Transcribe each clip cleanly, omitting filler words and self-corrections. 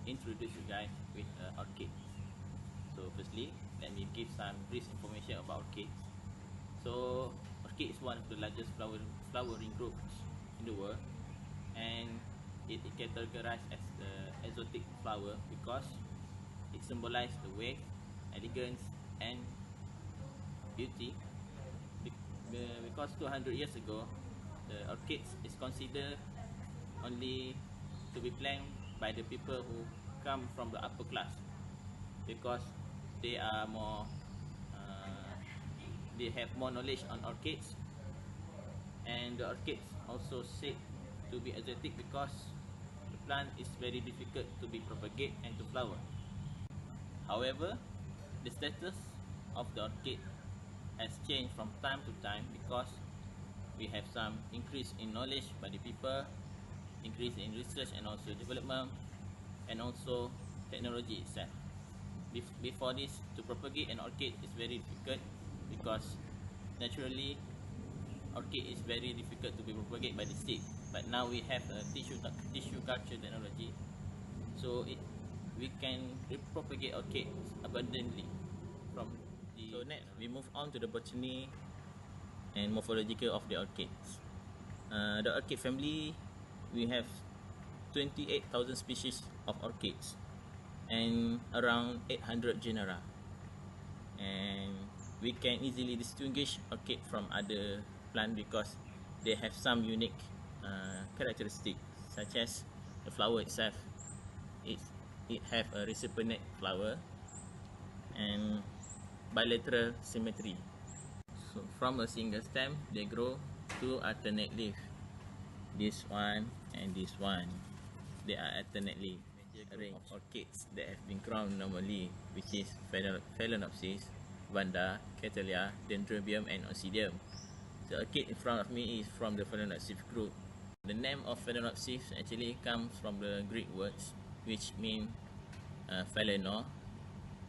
introduce you guys with orchid. So firstly, let me give some brief information about orchids. So orchid is one of the largest flowering groups in the world, and it is categorized as the exotic flower because it symbolizes the weight, elegance, and beauty. Because 200 years ago, the orchids is considered only to be planted by the people who come from the upper class, because they are more they have more knowledge on orchids, and the orchids also said to be exotic because the plant is very difficult to be propagate and to flower. However, the status of the orchid has changed from time to time because we have some increase in knowledge by the people, increase in research and also development, and also technology itself. Before this, to propagate an orchid is very difficult because naturally orchid is very difficult to be propagated by the seed. But now we have a tissue culture technology, so we can propagate orchids abundantly from the. So next, we move on to the botany and morphological of the orchids. The orchid family, we have 28,000 species of orchids and around 800 genera, and we can easily distinguish orchid from other plant because they have some unique characteristics, such as the flower itself. It have a recipiennate flower and bilateral symmetry. So from a single stem, they grow two alternate leaves. This one and this one. They are alternately arranged of orchids that have been crowned normally, which is Phalaenopsis, Vanda, Cattleya, Dendrobium, and Oncidium. The orchid in front of me is from the Phalaenopsis group. The name of Phalaenopsis actually comes from the Greek words, which mean Phalaeno,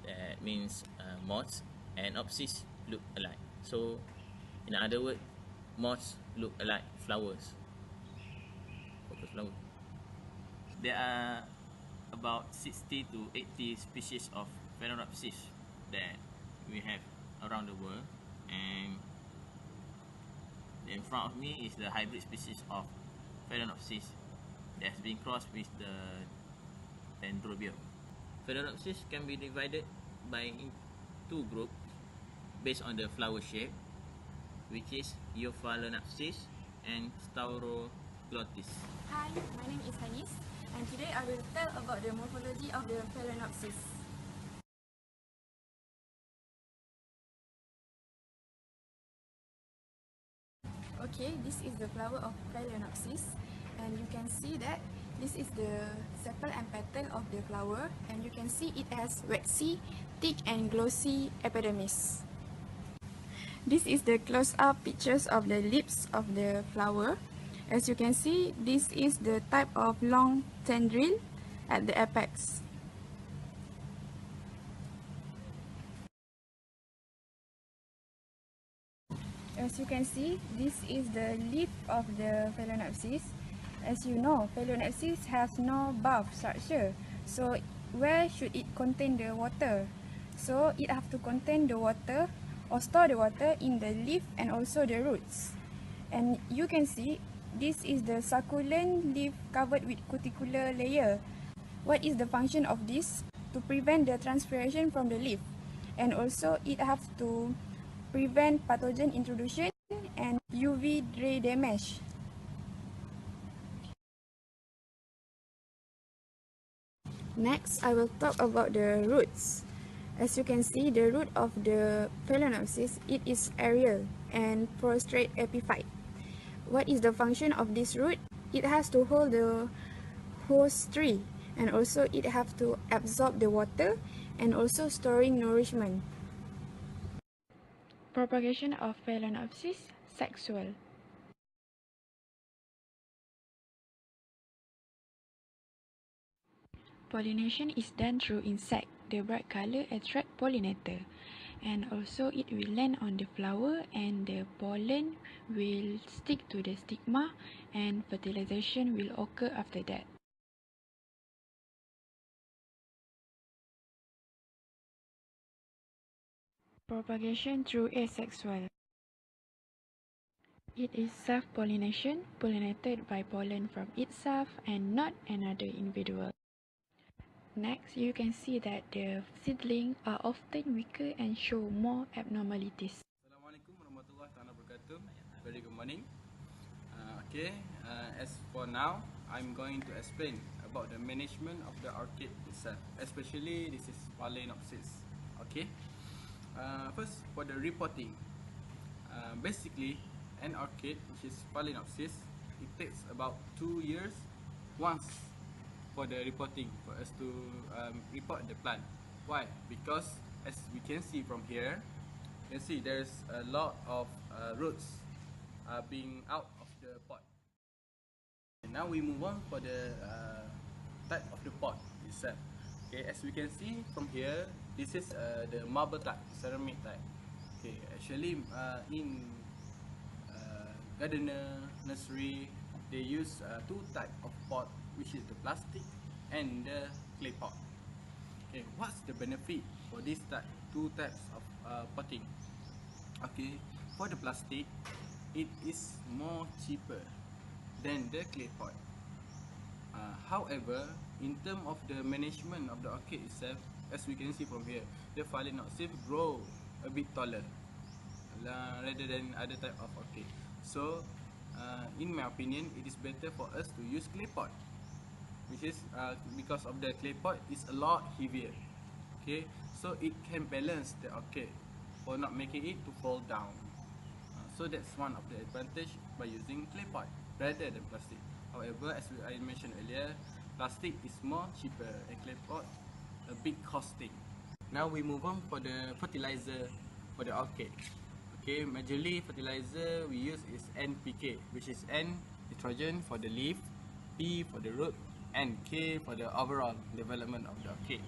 that means moths, and Opsis, look alike. So, in other words, moths look alike flowers. Focus flower. There are about 60 to 80 species of Phalaenopsis that we have around the world, and in front of me is the hybrid species of Phalaenopsis that has been crossed with the Dendrobium. Phalaenopsis can be divided by two groups based on the flower shape, which is Euphalaenopsis and Stauroglottis. Hi, my name is Hanis, and today I will tell about the morphology of the Phalaenopsis. Okay, this is the flower of Phalaenopsis, and you can see that this is the sepal and petal of the flower, and you can see it has waxy, thick and glossy epidermis. This is the close-up pictures of the leaves of the flower. As you can see, this is the type of long tendril at the apex. As you can see, this is the leaf of the Phalaenopsis. As you know, Phalaenopsis has no bulb structure, so where should it contain the water? So it have to contain the water or store the water in the leaf and also the roots. And you can see this is the succulent leaf covered with cuticular layer. What is the function of this? To prevent the transpiration from the leaf, and also it have to prevent pathogen introduction and UV ray damage. Next, I will talk about the roots. As you can see, the root of the Phalaenopsis, it is aerial and prostrate epiphyte. What is the function of this root? It has to hold the host tree, and also it have to absorb the water and also storing nourishment. Propagation of Phalaenopsis, sexual. Pollination is done through insect. The bright color attract pollinator, and also it will land on the flower, and the pollen will stick to the stigma, and fertilization will occur after that. Propagation through asexual. It is self-pollination, pollinated by pollen from itself and not another individual. Next, you can see that the seedlings are often weaker and show more abnormalities. Assalamualaikum warahmatullahi wabarakatuh. Very good morning. As for now, I'm going to explain about the management of the orchid itself, especially this is Phalaenopsis. Okay. First, for the reporting. Basically, an orchid, which is Phalaenopsis, it takes about 2 years once for the reporting, for us to report the plant. Why? Because as we can see from here, you can see there's a lot of roots being out of the pot. And now we move on for the type of the pot itself. Okay, as we can see from here, this is the marble type, ceramic type. Okay, actually in gardener, nursery, they use two type of pot, which is the plastic and the clay pot. Okay, what's the benefit for this two types of potting? Okay, for the plastic, it is more cheaper than the clay pot. However, in terms of the management of the orchid itself, as we can see from here, the Phalaenopsis grow a bit taller rather than other type of orchid. So, in my opinion, it is better for us to use clay pot, which is because of the clay pot is a lot heavier. Okay, so it can balance the orchid for not making it to fall down. So that's one of the advantage by using clay pot rather than plastic. However, as I mentioned earlier, plastic is more cheaper and clay pot a bit costing. Now we move on for the fertilizer for the orchid. Okay, majorly fertilizer we use is NPK, which is N nitrogen for the leaf, P for the root, and K for the overall development of the orchid.